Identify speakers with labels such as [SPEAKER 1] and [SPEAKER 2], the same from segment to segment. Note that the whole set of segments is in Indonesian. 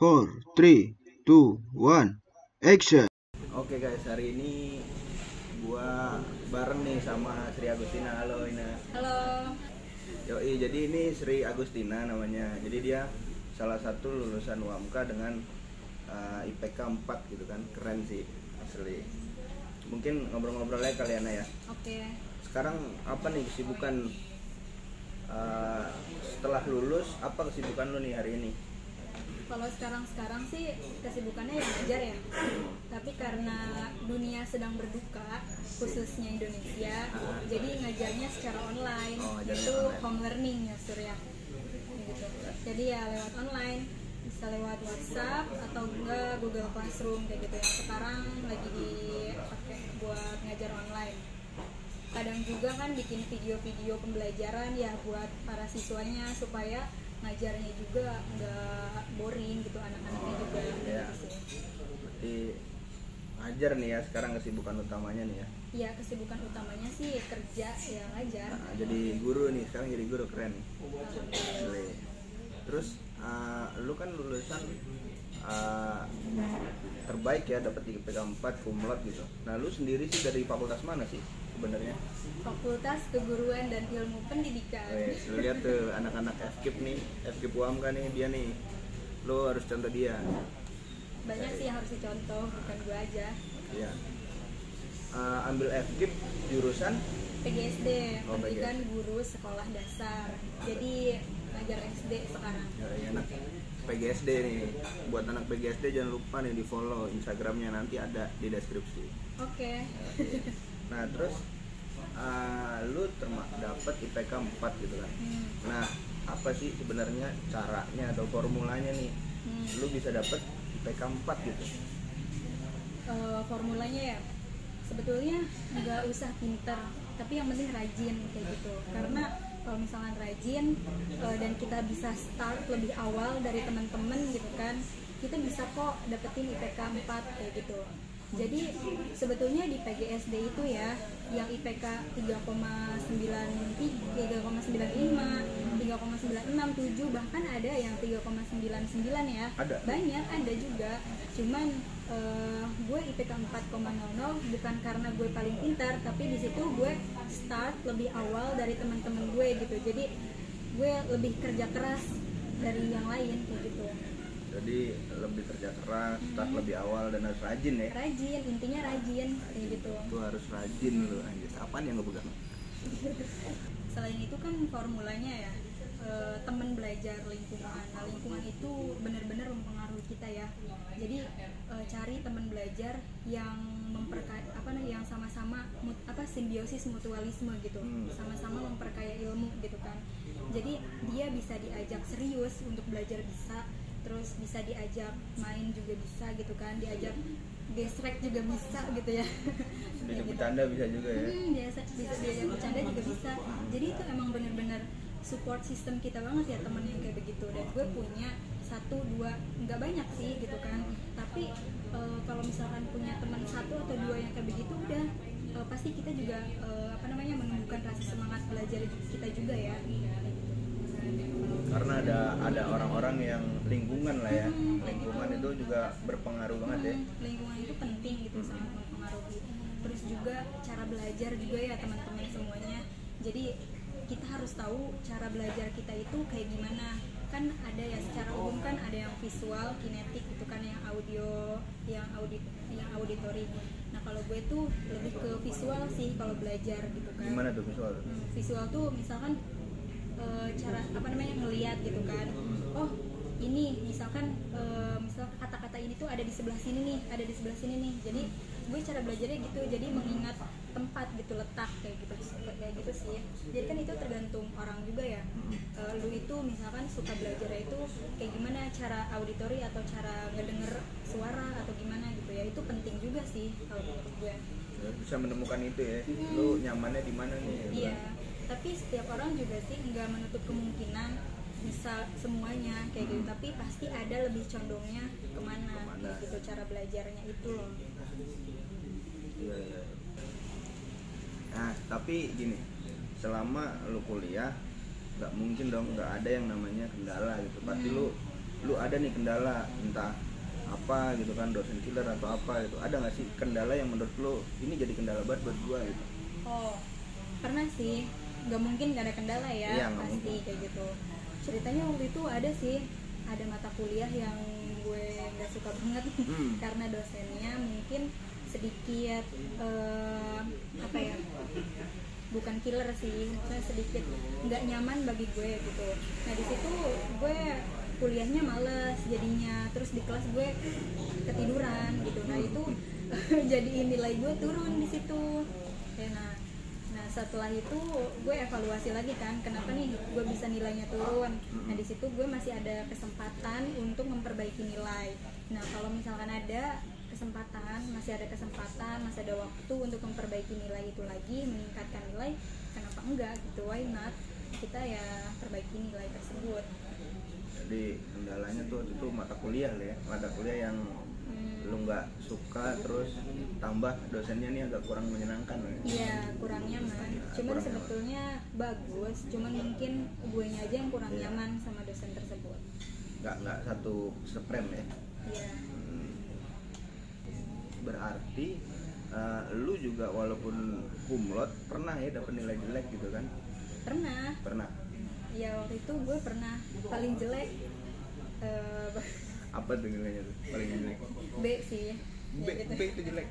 [SPEAKER 1] 4, 3, 2, 1, action.
[SPEAKER 2] Oke guys, hari ini gua bareng nih sama Sri Agustina. Halo Ina.
[SPEAKER 3] Halo.
[SPEAKER 2] Yoi, jadi ini Sri Agustina namanya. Jadi dia salah satu lulusan UAMKA dengan IPK 4 gitu kan. Keren sih asli. Mungkin ngobrol-ngobrolnya kalian ya.
[SPEAKER 3] Oke.
[SPEAKER 2] Sekarang apa nih kesibukan setelah lulus, apa kesibukan lu nih hari ini?
[SPEAKER 3] Kalau sekarang sih kesibukannya ya ngajar ya. Tapi karena dunia sedang berduka, khususnya Indonesia, jadi ngajarnya secara online. Itu home learning ya Surya. Gitu. Jadi ya lewat online, bisa lewat WhatsApp atau enggak Google Classroom kayak gitu ya. Sekarang lagi dipakai buat ngajar online. Kadang juga kan bikin video-video pembelajaran ya buat para siswanya supaya ngajarnya juga nggak boring gitu, anak-anaknya juga
[SPEAKER 2] ya.
[SPEAKER 3] Gitu sih.
[SPEAKER 2] Berarti ngajar nih ya sekarang kesibukan utamanya nih ya.
[SPEAKER 3] Iya, kesibukan utamanya sih kerja ya ngajar.
[SPEAKER 2] Nah, jadi guru nih, sekarang jadi guru, keren. Asli. Terus lu kan lulusan terbaik ya, dapat IPK 4 cum laude gitu. Nah, lu sendiri sih dari fakultas mana sih sebenarnya?
[SPEAKER 3] Fakultas Keguruan dan Ilmu Pendidikan.
[SPEAKER 2] Wes, lu lihat tuh anak-anak FKIP nih, FKIP UAMKA nih, dia nih. Lu harus contoh dia.
[SPEAKER 3] Banyak sih yang harus dicontoh, bukan gua aja.
[SPEAKER 2] Iya. Ambil FKIP jurusan
[SPEAKER 3] PGSD,
[SPEAKER 2] Oh,
[SPEAKER 3] Pendidikan Guru Sekolah Dasar. Jadi ngajar SD sekarang.
[SPEAKER 2] ya, anak PGSD nih. Buat anak PGSD jangan lupa nih di follow Instagramnya, nanti ada di deskripsi.
[SPEAKER 3] Oke.
[SPEAKER 2] Nah, terus lu dapat IPK 4 gitu kan. Nah, apa sih sebenarnya caranya atau formulanya nih? Lu bisa dapat IPK 4 gitu.
[SPEAKER 3] Formulanya ya sebetulnya nggak usah pinter, tapi yang penting rajin kayak gitu. Karena kalau misalnya rajin dan kita bisa start lebih awal dari teman-teman gitu kan, kita bisa kok dapetin IPK 4 kayak gitu. Jadi sebetulnya di PGSD itu ya yang IPK 3,95, 3,96, 7, bahkan ada yang 3,99 ya. Banyak ada juga. Cuman gue IPK 4,00 bukan karena gue paling pintar, tapi di situ gue start lebih awal dari teman-teman gue gitu. Jadi gue lebih kerja keras dari yang lain kayak gitu.
[SPEAKER 2] Jadi lebih kerja keras, start lebih awal dan harus rajin ya.
[SPEAKER 3] Rajin, intinya rajin kayak gitu.
[SPEAKER 2] Itu harus rajin lu anjir. Apaan yang ngebegang?
[SPEAKER 3] Selain itu kan formulanya ya teman belajar lingkungan. Nah, lingkungan itu benar-benar mempengaruhi kita ya. Jadi cari teman belajar yang yang sama-sama simbiosis mutualisme gitu. Sama-sama memperkaya ilmu gitu kan. Jadi dia bisa diajak serius untuk belajar bisa, terus bisa diajak main juga bisa gitu kan, diajak gesrek juga bisa gitu ya.
[SPEAKER 2] Diajak bercanda bisa juga ya.
[SPEAKER 3] Bisa diajak bercanda juga bisa. Jadi itu emang benar-benar support system kita banget ya, temen yang kayak begitu. Dan gue punya 1, 2, nggak banyak sih gitu kan, tapi kalau misalkan punya teman 1 atau 2 yang kayak begitu udah pasti kita juga menumbuhkan rasa semangat belajar kita juga ya.
[SPEAKER 2] Karena ada orang-orang yang lingkungan lah ya. Lingkungan itu juga berpengaruh banget ya.
[SPEAKER 3] Lingkungan itu penting gitu, sangat mempengaruhi. Terus juga cara belajar juga ya teman-teman semuanya. Jadi kita harus tahu cara belajar kita itu kayak gimana. Kan ada ya secara umum kan ada yang visual, kinetik gitu kan, yang audio, yang auditory. Nah, kalau gue tuh lebih ke visual sih kalau belajar gitu kan.
[SPEAKER 2] Gimana tuh visual?
[SPEAKER 3] Visual tuh misalkan cara ngelihat gitu kan. Oh, ini misalkan misal kata-kata ini tuh ada di sebelah sini nih, ada di sebelah sini nih. Jadi gue cara belajarnya gitu, jadi mengingat tempat gitu, letak kayak gitu sih. Jadi kan itu tergantung orang juga ya. Lu itu misalkan suka belajarnya itu kayak gimana, cara auditori atau cara ngedenger suara atau gimana gitu ya. Itu penting juga sih kalau menurut gue.
[SPEAKER 2] Bisa menemukan itu ya. Lu nyamannya di mana nih?
[SPEAKER 3] Iya. Tapi setiap orang juga sih nggak menutup kemungkinan bisa semuanya kayak gitu, tapi pasti ada lebih condongnya kemana gitu cara belajarnya itu loh.
[SPEAKER 2] Iya. Nah, tapi gini, selama lu kuliah nggak mungkin dong nggak ada yang namanya kendala gitu. Pasti lu lu ada nih kendala entah apa gitu kan, dosen killer atau apa gitu, ada nggak sih kendala yang menurut lu ini jadi kendala banget buat gua gitu?
[SPEAKER 3] Oh, pernah sih, nggak mungkin gak ada kendala ya,
[SPEAKER 2] Iya, nggak
[SPEAKER 3] pasti
[SPEAKER 2] mungkin.
[SPEAKER 3] kayak gitu. Ceritanya waktu itu ada sih, ada mata kuliah yang gue nggak suka banget karena dosennya mungkin sedikit apa ya, bukan killer sih, maksudnya sedikit nggak nyaman bagi gue gitu. Nah di situ gue kuliahnya males jadinya, terus di kelas gue ketiduran gitu. Nah itu jadi nilai gue turun di situ. Ya, nah setelah itu gue evaluasi lagi kan, kenapa nih gue bisa nilainya turun. Nah di situ gue masih ada kesempatan untuk memperbaiki nilai. Nah kalau misalkan ada kesempatan, masih ada waktu untuk memperbaiki nilai itu lagi, meningkatkan nilai, kenapa enggak gitu, why not, kita ya perbaiki nilai tersebut.
[SPEAKER 2] Jadi kendalanya tuh itu mata kuliah yang lu nggak suka, terus tambah dosennya nih agak kurang menyenangkan.
[SPEAKER 3] Iya, kurang nyaman. Cuman
[SPEAKER 2] kurang
[SPEAKER 3] sebetulnya bagus, cuman mungkin guenya aja yang kurang nyaman sama dosen tersebut.
[SPEAKER 2] Nggak satu sprem ya.
[SPEAKER 3] Iya.
[SPEAKER 2] Berarti lu juga walaupun kumlot pernah ya dapet nilai jelek gitu kan?
[SPEAKER 3] Pernah. Ya waktu itu gue pernah paling jelek
[SPEAKER 2] Apa tuh nilainya tuh paling jelek?
[SPEAKER 3] B sih.
[SPEAKER 2] B,
[SPEAKER 3] Ya gitu.
[SPEAKER 2] B itu jelek.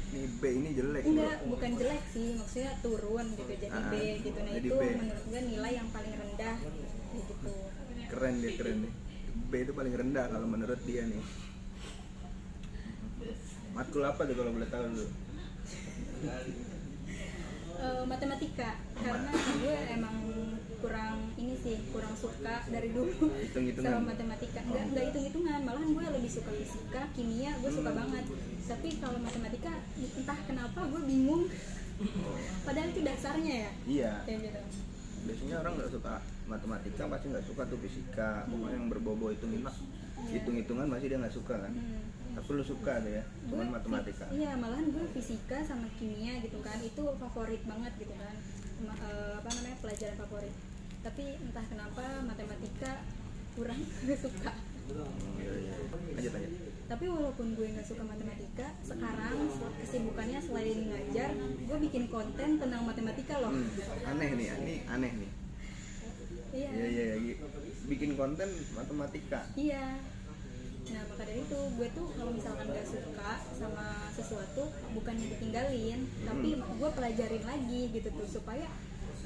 [SPEAKER 2] Nih B ini jelek.
[SPEAKER 3] Enggak, bukan jelek sih, maksudnya turun gitu jadi B gitu. Nah
[SPEAKER 2] jadi
[SPEAKER 3] itu
[SPEAKER 2] B.
[SPEAKER 3] menurut gue nilai yang paling rendah kayak gitu.
[SPEAKER 2] Keren deh. B itu paling rendah kalau menurut dia nih. Matkul apa tuh kalau boleh tahu dulu?
[SPEAKER 3] Matematika, karena gue emang kurang suka dari dulu
[SPEAKER 2] Hitung-hitungan.
[SPEAKER 3] sama matematika. Enggak hitung-hitungan, malahan gue lebih suka fisika, kimia, gue suka banget. Tapi kalau matematika entah kenapa gue bingung. Padahal itu dasarnya ya.
[SPEAKER 2] Iya.
[SPEAKER 3] Kayak gitu.
[SPEAKER 2] Biasanya orang nggak suka matematika pasti nggak suka tuh fisika, pokoknya yang berbau hitung-hitungan masih dia nggak suka kan. Tapi lu suka tuh ya, cuman matematika.
[SPEAKER 3] Iya, malahan gue fisika sama kimia gitu kan, itu favorit banget gitu kan. Pelajaran favorit. Tapi entah kenapa matematika kurang suka.
[SPEAKER 2] Iya. Lanjut.
[SPEAKER 3] Tapi walaupun gue nggak suka matematika, sekarang kesibukannya selain ngajar, gue bikin konten tentang matematika loh.
[SPEAKER 2] Aneh nih. Iya. Bikin konten matematika.
[SPEAKER 3] Iya. Nah maka dari itu gue tuh kalau misalkan nggak suka sama sesuatu, bukannya ditinggalin, tapi gue pelajarin lagi gitu tuh supaya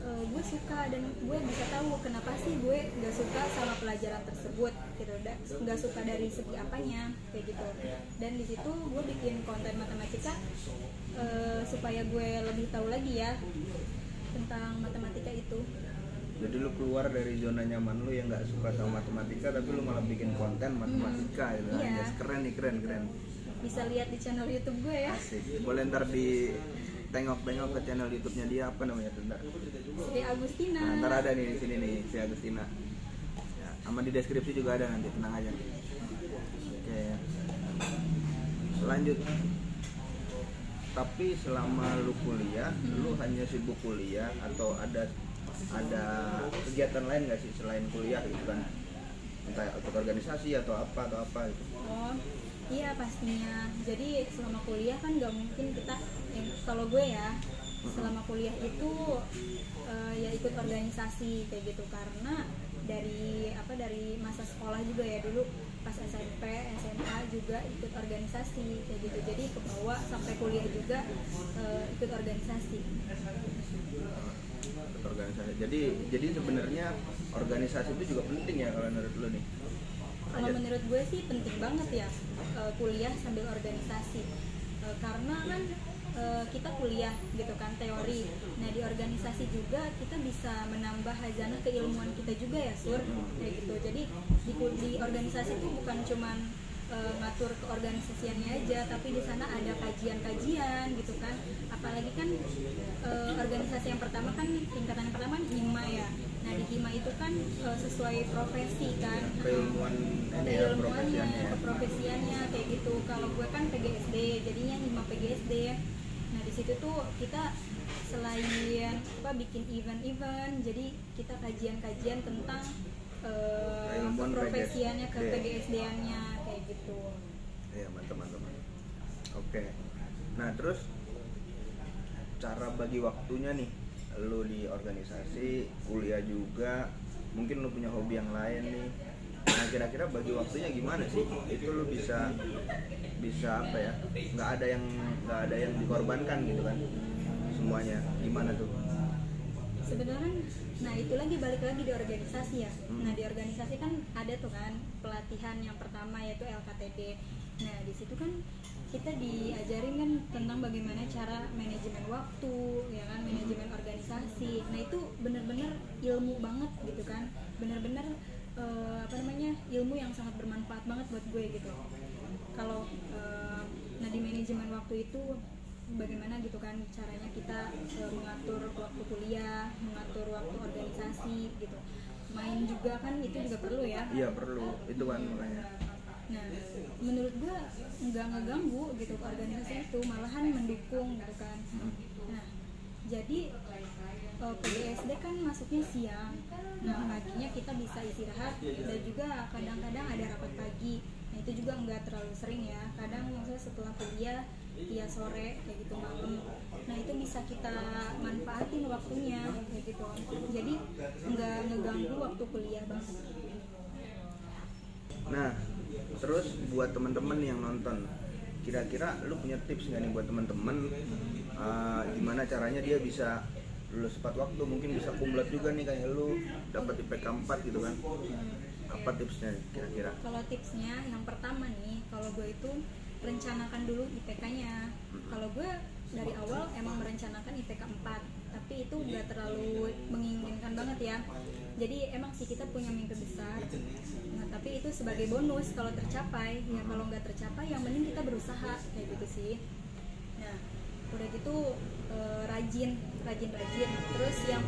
[SPEAKER 3] gue suka dan gue bisa tahu kenapa sih gue nggak suka sama pelajaran tersebut gitu, nggak suka dari segi apanya kayak gitu. Dan di situ gue bikin konten matematika supaya gue lebih tahu lagi ya tentang matematika itu.
[SPEAKER 2] Jadi lu keluar dari zona nyaman lu yang nggak suka sama matematika, tapi lu malah bikin konten matematika gitu.
[SPEAKER 3] Iya.
[SPEAKER 2] Yes, keren.
[SPEAKER 3] Bisa lihat di channel YouTube gue ya.
[SPEAKER 2] Asik. Boleh ntar di tengok ke channel YouTube-nya dia, apa namanya tuh ntar?
[SPEAKER 3] Sri Agustina.
[SPEAKER 2] Nah, ntar ada nih di sini nih si Agustina. Ya, sama di deskripsi juga ada nanti, tenang aja. Oke. Lanjut. Tapi selama lu kuliah, lu hanya sibuk kuliah atau ada kegiatan lain nggak sih selain kuliah gitu kan? Entah ikut organisasi atau apa gitu.
[SPEAKER 3] Oh iya pastinya. Jadi selama kuliah kan nggak mungkin kita, kalau gue ya selama kuliah itu ya ikut organisasi kayak gitu, karena dari masa sekolah juga ya, dulu pas SMP, SMA juga ikut organisasi kayak gitu. Jadi ke bawah sampai kuliah juga ikut organisasi.
[SPEAKER 2] Organisasi. Jadi sebenarnya organisasi itu juga penting ya kalau menurut lu nih?
[SPEAKER 3] Kalau menurut gue sih penting banget ya kuliah sambil organisasi, karena kan kita kuliah gitu kan teori. Nah di organisasi juga kita bisa menambah hazanah keilmuan kita juga ya Sur, kayak gitu. Jadi di organisasi itu bukan cuman ngatur keorganisasiannya aja, tapi di sana ada kajian-kajian gitu kan. Apalagi kan organisasi yang pertama kan, tingkatan yang pertama hima ya. Nah di hima itu kan sesuai profesi kan, keilmuannya, keprofesiannya kayak gitu. Kalau gue kan PGSD, jadinya hima PGSD. Nah di situ tuh kita selain bikin event-event, jadi kita kajian-kajian tentang ke profesiannya, ke
[SPEAKER 2] PGSD.
[SPEAKER 3] PGSD-annya kayak gitu.
[SPEAKER 2] Iya, mantap. Oke. Nah, terus cara bagi waktunya nih, lu di organisasi, kuliah juga, mungkin lu punya hobi yang lain nih. Nah, kira-kira bagi waktunya gimana sih? Itu lu bisa apa ya? Nggak ada yang dikorbankan gitu kan? Semuanya gimana tuh?
[SPEAKER 3] Sebenarnya, nah itu lagi balik lagi di organisasi ya. Nah di organisasi kan ada tuh kan pelatihan yang pertama yaitu LKTD. Nah di situ kan kita diajarin kan tentang bagaimana cara manajemen waktu, ya kan, manajemen organisasi. Nah itu benar-benar ilmu banget gitu kan, benar-benar ilmu yang sangat bermanfaat banget buat gue gitu. Kalau nah di manajemen waktu itu bagaimana gitu kan caranya kita mengatur waktu kuliah, mengatur waktu organisasi gitu. Main juga kan itu juga perlu ya.
[SPEAKER 2] Iya perlu, itu kan makanya.
[SPEAKER 3] Nah menurut gue nggak ngeganggu gitu ke organisasi itu, malahan mendukung gitu kan. Nah jadi PGSD kan masuknya siang, nah paginya kita bisa istirahat dan juga kadang-kadang ada rapat pagi. Nah itu juga nggak terlalu sering ya, kadang maksudnya setelah kuliah ya sore kayak gitu malam. Nah itu bisa kita manfaatin waktunya kayak gitu, jadi nggak ngeganggu waktu kuliah banget.
[SPEAKER 2] Nah, terus buat teman-teman yang nonton, kira-kira lu punya tips nggak nih buat teman-teman gimana caranya dia bisa lulus tepat waktu, mungkin bisa kumlot juga nih kayak lu, dapat IPK 4 gitu kan? Apa tipsnya kira-kira?
[SPEAKER 3] Kalau tipsnya yang pertama nih, kalau gue itu rencanakan dulu IPK-nya. Kalau gue dari awal emang merencanakan IPK 4, tapi itu nggak terlalu menginginkan banget ya. Jadi emang sih kita punya mimpi besar. Nah tapi itu sebagai bonus kalau tercapai. Ya kalau nggak tercapai, yang penting kita berusaha kayak gitu sih. Nah udah gitu rajin. Terus yang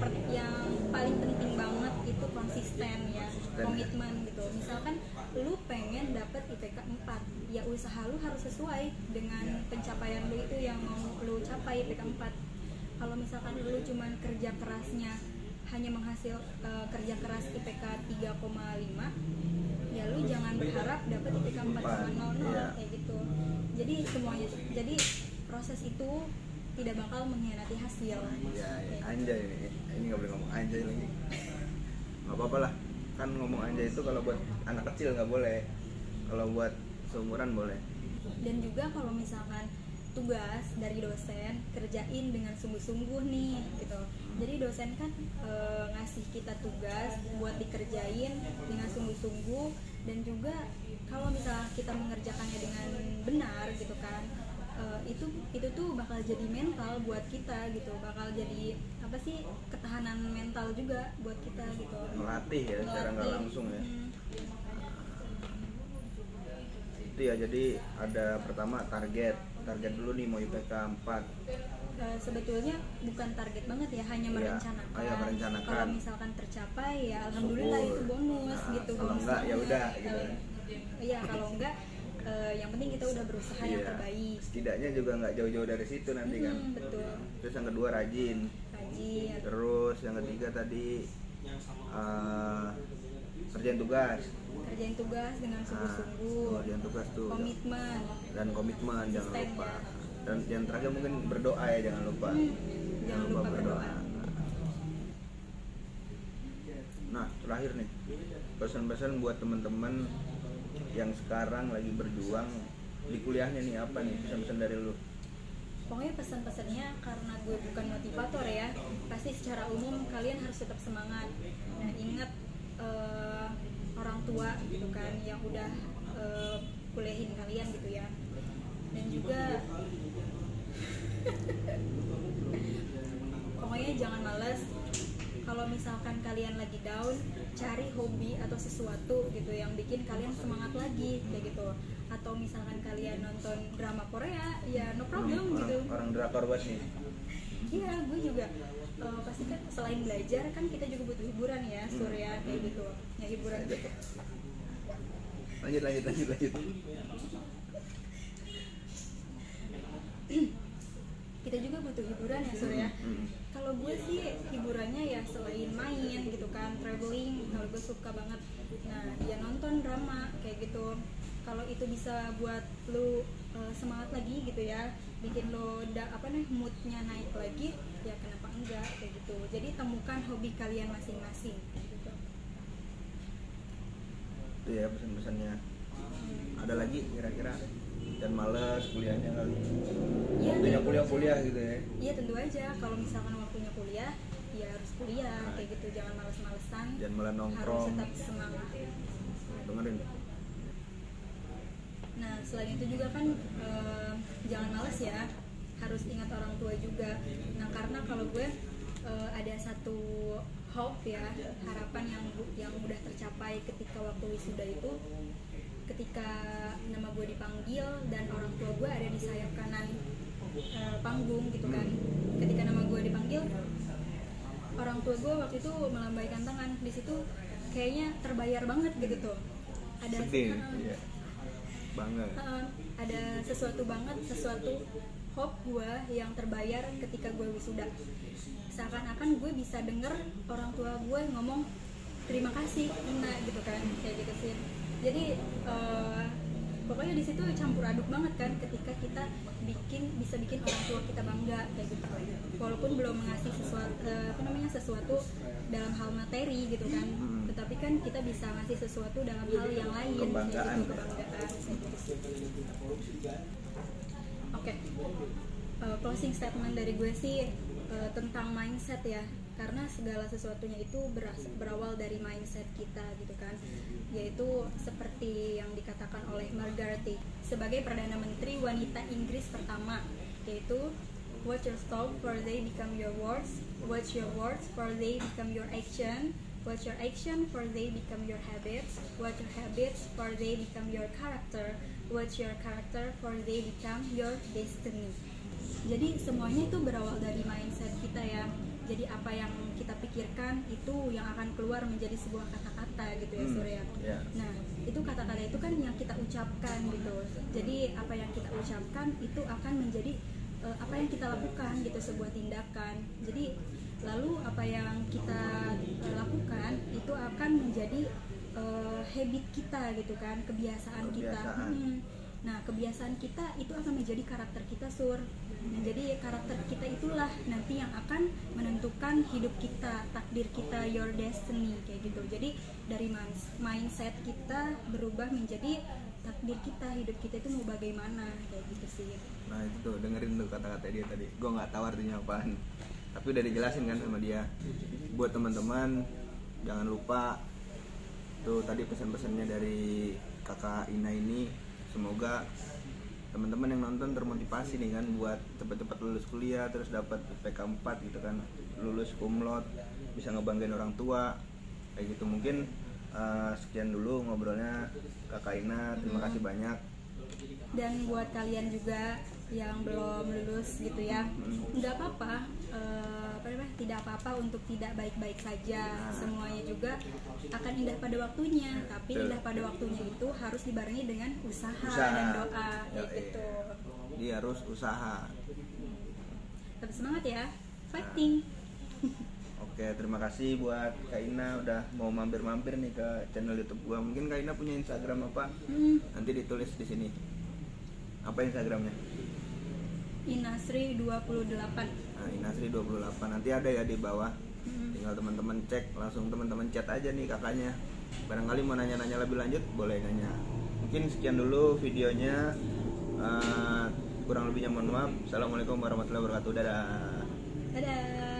[SPEAKER 3] paling penting banget itu konsisten ya, komitmen gitu. Misalkan lu pengen dapet IPK 4, ya usaha lu harus sesuai dengan pencapaian lu itu yang mau lu capai IPK 4. Kalau misalkan lu cuman kerja kerasnya hanya menghasil kerja keras IPK 3,5, ya lu jangan berharap dapet IPK 4,00 kayak gitu. Jadi proses itu tidak bakal mengkhianati hasil.
[SPEAKER 2] Ya, anjay ini nggak boleh ngomong anjay lagi. Nggak apa-apa lah, kan ngomong anjay itu kalau buat anak kecil nggak boleh, kalau buat seumuran boleh.
[SPEAKER 3] Dan juga kalau misalkan tugas dari dosen kerjain dengan sungguh-sungguh nih gitu. Jadi dosen kan ngasih kita tugas buat dikerjain dengan sungguh-sungguh, dan juga kalau misalnya kita mengerjakannya dengan benar gitu kan, itu tuh bakal jadi mental buat kita gitu, bakal jadi apa sih, ketahanan mental juga buat kita gitu.
[SPEAKER 2] Melatih ya secara nggak langsung ya. Itu ya, jadi ada pertama target dulu nih, mau IPK 4.
[SPEAKER 3] Sebetulnya bukan target banget ya, hanya merencanakan.
[SPEAKER 2] Merencanakan.
[SPEAKER 3] Kalau misalkan tercapai ya alhamdulillah, itu bonus gitu.
[SPEAKER 2] Kalau enggak ya udah gitu.
[SPEAKER 3] Iya, kalau enggak yang penting kita udah berusaha yang terbaik.
[SPEAKER 2] Setidaknya juga nggak jauh-jauh dari situ nanti kan.
[SPEAKER 3] Betul.
[SPEAKER 2] Terus yang kedua rajin. Terus yang ketiga tadi kerjain tugas dengan sungguh-sungguh. Kerjain tugas tuh. Komitmen jangan lupa. Dan yang terakhir mungkin berdoa ya, jangan lupa.
[SPEAKER 3] Jangan lupa berdoa.
[SPEAKER 2] Nah terakhir nih, pesan-pesan buat teman-teman yang sekarang lagi berjuang di kuliahnya nih, apa nih pesan-pesan dari lu?
[SPEAKER 3] Pokoknya pesan-pesannya, karena gue bukan motivator ya, pasti secara umum kalian harus tetap semangat. Nah ingat orang tua gitu kan yang udah kuliahin kalian gitu ya. Dan juga pokoknya jangan malas. Kalau misalkan kalian lagi down, cari hobi atau sesuatu gitu yang bikin kalian semangat lagi kayak gitu. Atau misalkan kalian nonton drama Korea, ya no problem gitu.
[SPEAKER 2] Orang drakor banget nih.
[SPEAKER 3] Iya, gue juga pasti kan selain belajar kan kita juga butuh hiburan ya, Surya kayak gitu. Ya hiburan gitu.
[SPEAKER 2] Lanjut.
[SPEAKER 3] Kita juga butuh hiburan ya, Surya. Kalau gue sih hiburannya ya selain main gitu kan, traveling, kalau gue suka banget. Nah, ya nonton drama kayak gitu. Kalau itu bisa buat lu semangat lagi gitu ya, bikin lo moodnya naik lagi, ya kenapa enggak kayak gitu. Jadi temukan hobi kalian masing-masing gitu.
[SPEAKER 2] Itu ya pesan-pesannya. Ada lagi kira-kira? Dan males kuliahnya kali.
[SPEAKER 3] Iya,
[SPEAKER 2] Waktunya
[SPEAKER 3] tentu
[SPEAKER 2] kuliah
[SPEAKER 3] aja.
[SPEAKER 2] gitu ya.
[SPEAKER 3] Iya tentu aja, kalau misalkan waktunya kuliah ya harus kuliah
[SPEAKER 2] Nah,
[SPEAKER 3] kayak gitu, jangan males-malesan,
[SPEAKER 2] jangan malah
[SPEAKER 3] harus
[SPEAKER 2] nongkrong.
[SPEAKER 3] tetap semangat.
[SPEAKER 2] Dengerin.
[SPEAKER 3] Nah selain itu juga kan jangan males ya, harus ingat orang tua juga. Nah karena kalau gue ada satu hope ya, harapan yang udah tercapai ketika waktu wisuda itu, ketika nama gue dipanggil dan orang tua gue ada di sayap kanan panggung gitu kan. Ketika nama gue dipanggil, orang tua gue waktu itu melambaikan tangan. Di situ kayaknya terbayar banget gitu tuh. Ada
[SPEAKER 2] Sedih. Iya. Bangga.
[SPEAKER 3] Ada sesuatu hope gue yang terbayar ketika gue wisuda. Seakan-akan gue bisa denger orang tua gue ngomong terima kasih Ina gitu kan, kayak gitu sih. Jadi pokoknya di situ campur aduk banget kan, ketika kita bisa bikin orang tua kita bangga kayak gitu. Walaupun belum mengasih sesuatu dalam hal materi gitu kan, tetapi kan kita bisa ngasih sesuatu dalam hal yang lain,
[SPEAKER 2] Kebanggaan.
[SPEAKER 3] kayak gitu, kebanggaan kayak gitu sih. Oke. Closing statement dari gue sih tentang mindset ya, karena segala sesuatunya itu berawal dari mindset kita gitu kan, yaitu seperti yang dikatakan oleh Margaret Thatcher sebagai Perdana Menteri wanita Inggris pertama, yaitu watch your thoughts for they become your words, watch your words for they become your action, watch your action for they become your habits, watch your habits for they become your character, watch your character for they become your destiny. Jadi semuanya itu berawal dari mindset kita ya. Jadi apa yang kita pikirkan itu yang akan keluar menjadi sebuah kata-kata gitu ya Surya.
[SPEAKER 2] Yeah.
[SPEAKER 3] Nah itu kata-kata itu kan yang kita ucapkan gitu. Jadi apa yang kita ucapkan itu akan menjadi apa yang kita lakukan gitu, sebuah tindakan. Jadi lalu apa yang kita lakukan itu akan menjadi habit kita gitu kan, kebiasaan kita. Nah kebiasaan kita itu akan menjadi karakter kita Sur. Nah, jadi karakter kita itulah nanti yang akan menentukan hidup kita, takdir kita, your destiny kayak gitu. Jadi dari mindset kita berubah menjadi takdir kita, hidup kita itu mau bagaimana kayak gitu sih.
[SPEAKER 2] Nah itu tuh, dengerin tuh kata-kata dia tadi. Gue nggak tahu artinya apaan, tapi udah dijelasin kan sama dia. Buat teman-teman jangan lupa tuh tadi pesan-pesannya dari kakak Ina ini. Semoga teman-teman yang nonton termotivasi nih kan buat cepat-cepat lulus kuliah, terus dapat IPK 4 gitu kan, lulus cum laude, bisa ngebanggain orang tua kayak gitu. Mungkin sekian dulu ngobrolnya kakak Ina, terima kasih banyak.
[SPEAKER 3] Dan buat kalian juga yang belum lulus gitu ya, nggak apa-apa, tidak apa-apa untuk tidak baik-baik saja. Semuanya juga akan indah pada waktunya, tapi indah pada waktunya itu harus dibarengi dengan usaha. Dan doa kayak gitu.
[SPEAKER 2] Dia harus usaha.
[SPEAKER 3] Tetap semangat ya, fighting.
[SPEAKER 2] Oke, terima kasih buat Kak Ina udah mau mampir-mampir nih ke channel YouTube gua. Mungkin Kak Ina punya Instagram apa? Nanti ditulis di sini. Apa Instagramnya?
[SPEAKER 3] Inasri 28.
[SPEAKER 2] Nah, Inasri 28. Nanti ada ya di bawah. Tinggal teman-teman cek, langsung teman-teman chat aja nih kakaknya. Barangkali mau nanya-nanya lebih lanjut, boleh nanya. Mungkin sekian dulu videonya. Kurang lebihnya mohon maaf. Assalamualaikum warahmatullahi wabarakatuh. Dadah.
[SPEAKER 3] Dadah.